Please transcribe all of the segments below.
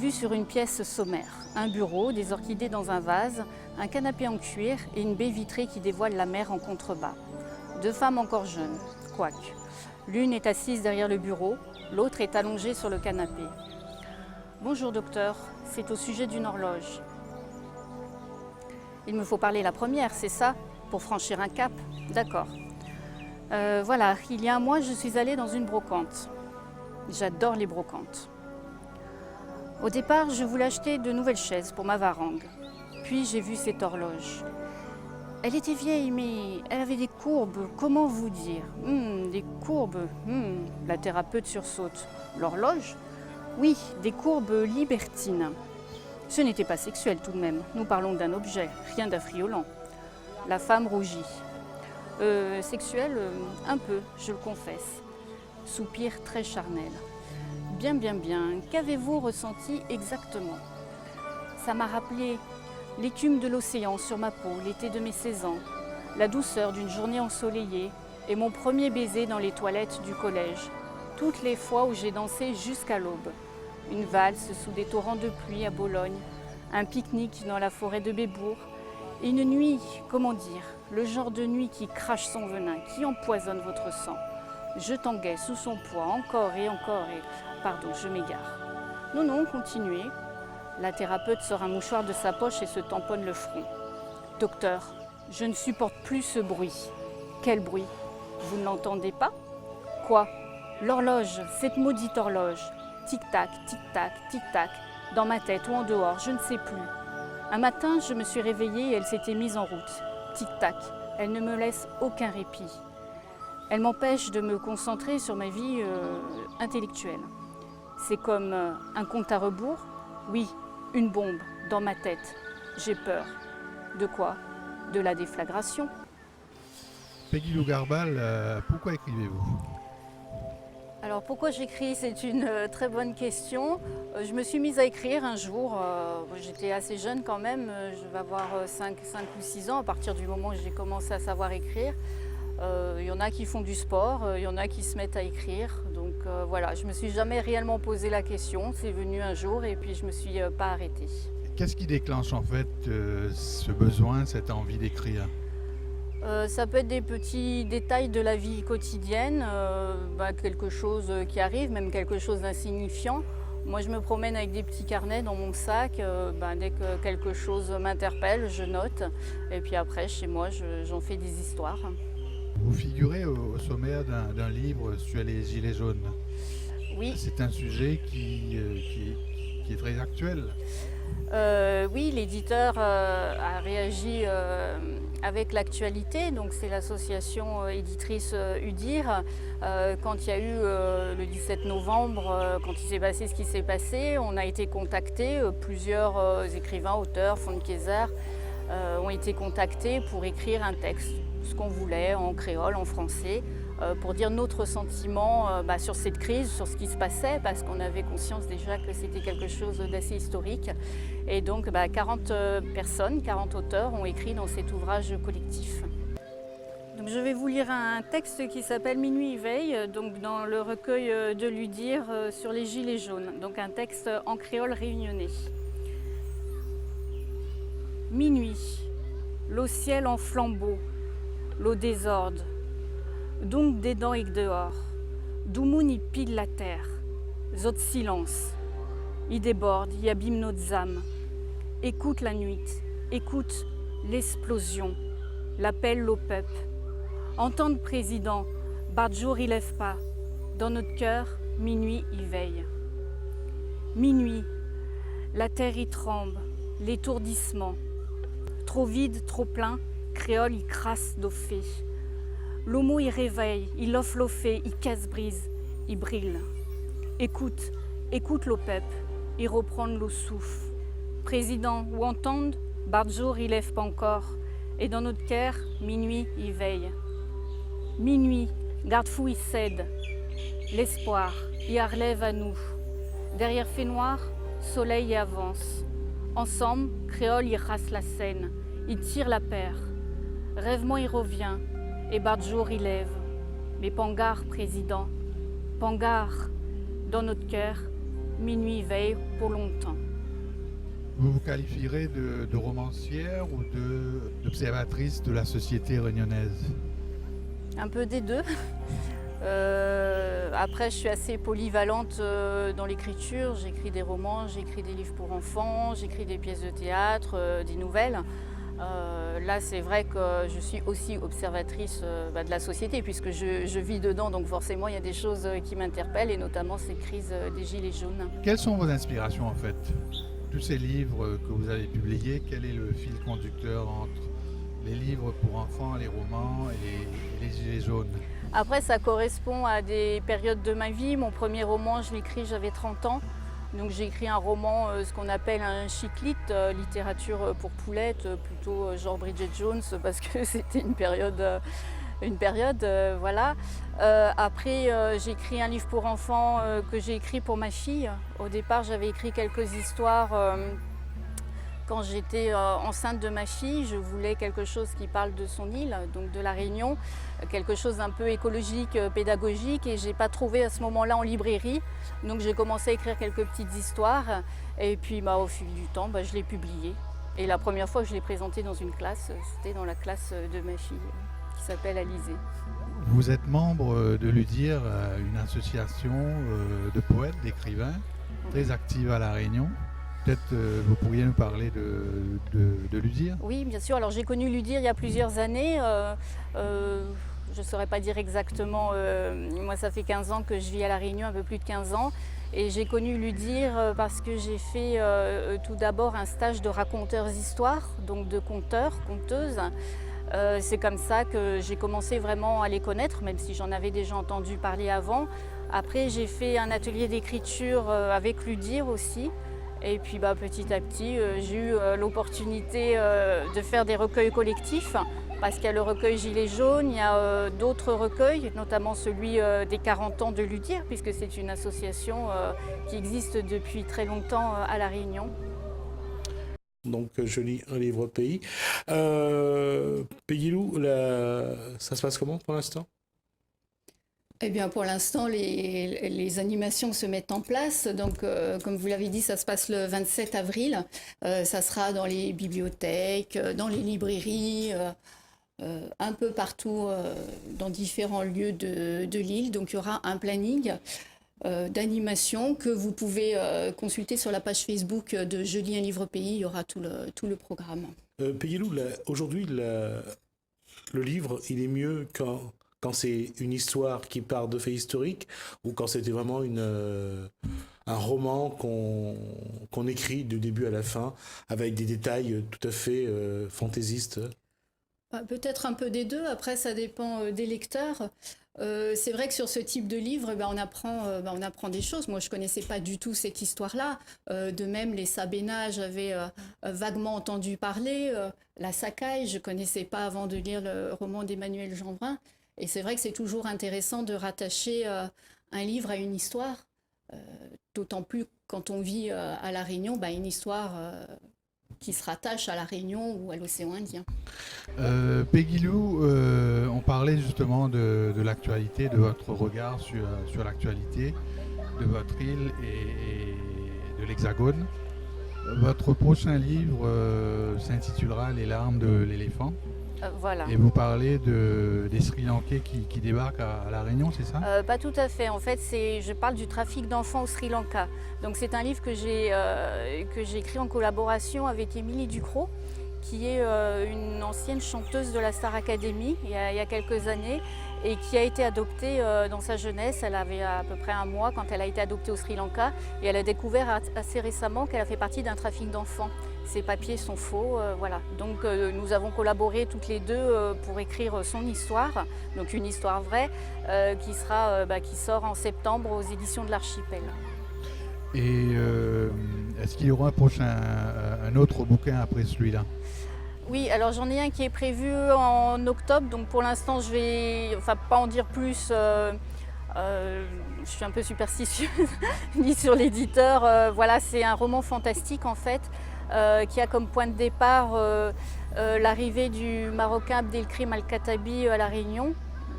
vue sur une pièce sommaire. Un bureau, des orchidées dans un vase, un canapé en cuir et une baie vitrée qui dévoile la mer en contrebas. Deux femmes encore jeunes, quoique. L'une est assise derrière le bureau, l'autre est allongée sur le canapé. « Bonjour docteur, c'est au sujet d'une horloge. » Il me faut parler la première, c'est ça? Pour franchir un cap? D'accord. Voilà, il y a un mois, je suis allée dans une brocante. J'adore les brocantes. Au départ, je voulais acheter de nouvelles chaises pour ma varangue. Puis j'ai vu cette horloge. Elle était vieille, mais elle avait des courbes, comment vous dire? Des courbes, la thérapeute sursaute. L'horloge? Oui, des courbes libertines. Ce n'était pas sexuel tout de même, nous parlons d'un objet, rien d'affriolant. La femme rougit. Sexuel, un peu, je le confesse. Soupir très charnel. Bien, qu'avez-vous ressenti exactement? Ça m'a rappelé l'écume de l'océan sur ma peau, l'été de mes 16 ans, la douceur d'une journée ensoleillée et mon premier baiser dans les toilettes du collège, toutes les fois où j'ai dansé jusqu'à l'aube. Une valse sous des torrents de pluie à Bologne, un pique-nique dans la forêt de Bébourg, et une nuit, comment dire, le genre de nuit qui crache son venin, qui empoisonne votre sang. Je tanguais sous son poids encore et... Pardon, je m'égare. Non, continuez. La thérapeute sort un mouchoir de sa poche et se tamponne le front. Docteur, je ne supporte plus ce bruit. Quel bruit? Vous ne l'entendez pas? Quoi? L'horloge, cette maudite horloge. Tic-tac, tic-tac, tic-tac, dans ma tête ou en dehors, je ne sais plus. Un matin, je me suis réveillée et elle s'était mise en route. Tic-tac, elle ne me laisse aucun répit. Elle m'empêche de me concentrer sur ma vie intellectuelle. C'est comme un compte à rebours. Oui, une bombe dans ma tête. J'ai peur. De quoi? De la déflagration. Peggy Lou Garbal, pourquoi écrivez-vous? Alors pourquoi j'écris? C'est une très bonne question. Je me suis mise à écrire un jour, j'étais assez jeune quand même, je vais avoir 5 ou 6 ans à partir du moment où j'ai commencé à savoir écrire. Il y en a qui font du sport, il y en a qui se mettent à écrire. Donc voilà, je ne me suis jamais réellement posé la question, c'est venu un jour et puis je ne me suis pas arrêtée. Qu'est-ce qui déclenche en fait ce besoin, cette envie d'écrire? Ça peut être des petits détails de la vie quotidienne, quelque chose qui arrive, même quelque chose d'insignifiant. Moi, je me promène avec des petits carnets dans mon sac. Dès que quelque chose m'interpelle, je note. Et puis après, chez moi, j'en fais des histoires. Vous figurez au sommaire d'un livre sur les Gilets jaunes. Oui. C'est un sujet qui est très actuel. Oui, l'éditeur a réagi avec l'actualité, donc c'est l'association éditrice UDIR. Quand il y a eu le 17 novembre, quand il s'est passé ce qui s'est passé, on a été contactés, plusieurs écrivains, auteurs, Fontkézère, ont été contactés pour écrire un texte, ce qu'on voulait, en créole, en français, pour dire notre sentiment sur cette crise, sur ce qui se passait, parce qu'on avait conscience déjà que c'était quelque chose d'assez historique. Et donc 40 personnes, 40 auteurs ont écrit dans cet ouvrage collectif. Donc, je vais vous lire un texte qui s'appelle Minuit veille, donc dans le recueil de l'UDIR sur les Gilets jaunes, donc un texte en créole réunionnais. Minuit, l'eau ciel en flambeau, l'eau désordre, donc dedans et dehors, d'où moun y pile la terre, zot silence, y déborde, y abîme nos âmes. Écoute la nuit, écoute l'explosion, l'appel au peuple. Entendre président, Barjour il lève pas, dans notre cœur, minuit y veille. Minuit, la terre y tremble, l'étourdissement. Trop vide, trop plein, créole y crasse d'offé. L'homo y réveille, il offre l'offé, il casse-brise, il brille. Écoute, écoute le peuple, il reprend le souffle. Président, ou entendre, Barjour il lève pas encore, et dans notre cœur, minuit y veille. Minuit, garde-fou y cède, l'espoir y relève à nous. Derrière fait noir, soleil y avance. Ensemble, créole y rase la scène, il tire la paire. Rêvement y revient, et Barjour y lève. Mais Pangar, président, Pangar, dans notre cœur, minuit veille pour longtemps. vous vous qualifierez de romancière ou d'observatrice de la société réunionnaise? Un peu des deux. Après, je suis assez polyvalente dans l'écriture. J'écris des romans, j'écris des livres pour enfants, j'écris des pièces de théâtre, des nouvelles. Là, c'est vrai que je suis aussi observatrice de la société puisque je vis dedans, donc forcément, il y a des choses qui m'interpellent et notamment cette crise des Gilets jaunes. Quelles sont vos inspirations en fait? Tous ces livres que vous avez publiés, quel est le fil conducteur entre les livres pour enfants, les romans et les Gilets jaunes? Après, ça correspond à des périodes de ma vie. Mon premier roman, je l'ai écrit, j'avais 30 ans. Donc j'ai écrit un roman, ce qu'on appelle un chick lit, littérature pour poulettes, plutôt genre Bridget Jones, parce que c'était une période, voilà. Après, j'ai écrit un livre pour enfants que j'ai écrit pour ma fille. Au départ, j'avais écrit quelques histoires. Quand j'étais enceinte de ma fille, je voulais quelque chose qui parle de son île, donc de la Réunion, quelque chose d'un peu écologique, pédagogique, et je n'ai pas trouvé à ce moment-là en librairie. Donc j'ai commencé à écrire quelques petites histoires, et puis au fil du temps, je l'ai publié. Et la première fois que je l'ai présenté dans une classe, c'était dans la classe de ma fille, qui s'appelle Alizée. Vous êtes membre de l'UDIR, une association de poètes, d'écrivains, très active à La Réunion. Peut-être vous pourriez nous parler de l'UDIR? Oui, bien sûr. Alors j'ai connu l'UDIR il y a plusieurs années. Je ne saurais pas dire exactement. Moi, ça fait 15 ans que je vis à La Réunion, un peu plus de 15 ans. Et j'ai connu l'UDIR parce que j'ai fait tout d'abord un stage de raconteurs histoires, donc de conteurs, conteuses. C'est comme ça que j'ai commencé vraiment à les connaître, même si j'en avais déjà entendu parler avant. Après, j'ai fait un atelier d'écriture avec l'UDIR aussi. Et puis petit à petit, j'ai eu l'opportunité de faire des recueils collectifs, parce qu'il y a le recueil Gilets jaunes, il y a d'autres recueils, notamment celui des 40 ans de l'UDIR, puisque c'est une association qui existe depuis très longtemps à La Réunion. Donc je lis un livre pays. Peggy Lou, ça se passe comment pour l'instant? Eh bien, pour l'instant, les animations se mettent en place. Donc, comme vous l'avez dit, ça se passe le 27 avril. Ça sera dans les bibliothèques, dans les librairies, un peu partout dans différents lieux de l'île. Donc, il y aura un planning d'animation que vous pouvez consulter sur la page Facebook de Je lis un livre pays. Il y aura tout le programme. Peggy Lou, aujourd'hui, le livre, il est mieux quand c'est une histoire qui part de faits historiques ou quand c'était vraiment un roman qu'on écrit du début à la fin avec des détails tout à fait fantaisistes? Peut-être un peu des deux, après ça dépend des lecteurs. C'est vrai que sur ce type de livre, on apprend des choses. Moi, je ne connaissais pas du tout cette histoire-là. De même, les Sabénas, j'avais vaguement entendu parler. La Sacaille, je ne connaissais pas avant de lire le roman d'Emmanuel Jeanbrun. Et c'est vrai que c'est toujours intéressant de rattacher un livre à une histoire, d'autant plus quand on vit à La Réunion, une histoire qui se rattache à La Réunion ou à l'océan Indien. Peggy Lou, on parlait justement de l'actualité, de votre regard sur l'actualité de votre île et de l'Hexagone. Votre prochain livre s'intitulera Les larmes de l'éléphant. Voilà. Et vous parlez des Sri Lankais qui débarquent à La Réunion, c'est ça? Pas tout à fait. En fait, je parle du trafic d'enfants au Sri Lanka. Donc c'est un livre que j'ai écrit en collaboration avec Émilie Ducrot, qui est une ancienne chanteuse de la Star Academy il y a quelques années et qui a été adoptée dans sa jeunesse. Elle avait à peu près un mois quand elle a été adoptée au Sri Lanka et elle a découvert assez récemment qu'elle a fait partie d'un trafic d'enfants. Ses papiers sont faux, voilà. Donc nous avons collaboré toutes les deux pour écrire son histoire, donc une histoire vraie, qui sort en septembre aux éditions de l'Archipel. Et est-ce qu'il y aura un autre bouquin après celui-là? Oui, alors j'en ai un qui est prévu en octobre, donc pour l'instant je vais pas en dire plus. Je suis un peu superstitieuse, ni sur l'éditeur. Voilà, c'est un roman fantastique en fait, qui a comme point de départ l'arrivée du Marocain Abdelkrim Al-Khattabi à La Réunion,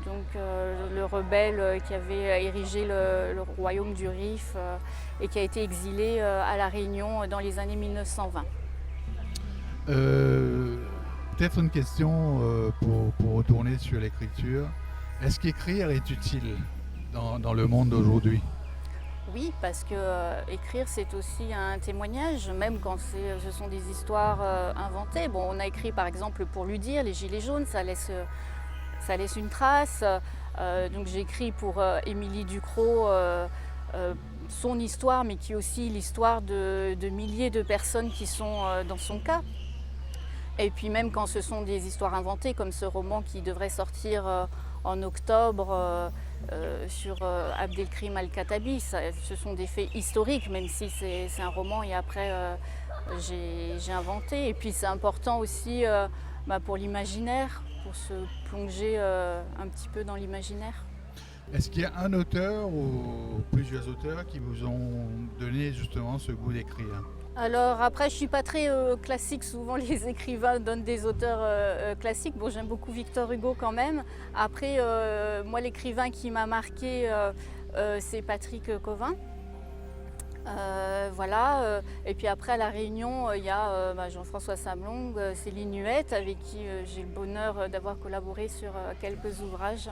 donc le rebelle qui avait érigé le royaume du Rif et qui a été exilé à La Réunion dans les années 1920. Peut-être une question pour retourner sur l'écriture. Est-ce qu'écrire est utile dans le monde d'aujourd'hui? Oui, parce que écrire, c'est aussi un témoignage, même quand ce sont des histoires inventées. Bon, on a écrit par exemple pour Ludir, les Gilets jaunes, ça laisse une trace. Donc j'ai écrit pour Émilie Ducrot son histoire, mais qui est aussi l'histoire de milliers de personnes qui sont dans son cas. Et puis même quand ce sont des histoires inventées, comme ce roman qui devrait sortir en octobre sur Abdelkrim Al-Khattabi, ce sont des faits historiques, même si c'est un roman et après j'ai inventé. Et puis c'est important aussi pour l'imaginaire, pour se plonger un petit peu dans l'imaginaire. Est-ce qu'il y a un auteur ou plusieurs auteurs qui vous ont donné justement ce goût d'écrire? Alors après, je suis pas très classique. Souvent, les écrivains donnent des auteurs classiques. Bon, j'aime beaucoup Victor Hugo quand même. Après, moi, l'écrivain qui m'a marqué, c'est Patrick Covin. Voilà. Et puis après, à La Réunion, il y a Jean-François Sablong, Céline Huette, avec qui j'ai le bonheur d'avoir collaboré sur quelques ouvrages.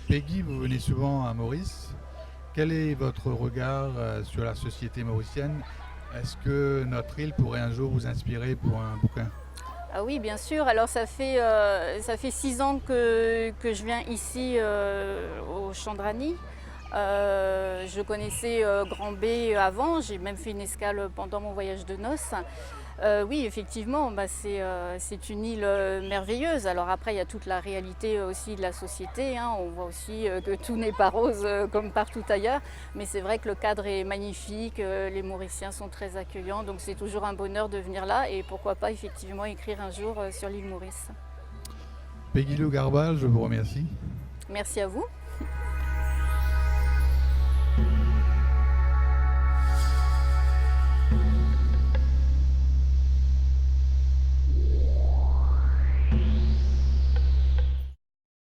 Peggy, vous venez souvent à Maurice. Quel est votre regard sur la société mauricienne? Est-ce que notre île pourrait un jour vous inspirer pour un bouquin? Ah oui, bien sûr. Alors ça fait 6 ans que je viens ici au Chandrani. Je connaissais Grand B avant, j'ai même fait une escale pendant mon voyage de noces. Oui, effectivement, c'est une île merveilleuse. Alors après, il y a toute la réalité aussi de la société, hein. On voit aussi que tout n'est pas rose comme partout ailleurs. Mais c'est vrai que le cadre est magnifique, les Mauriciens sont très accueillants. Donc c'est toujours un bonheur de venir là et pourquoi pas effectivement écrire un jour sur l'île Maurice. Peggy Lou Garbal, je vous remercie. Merci à vous.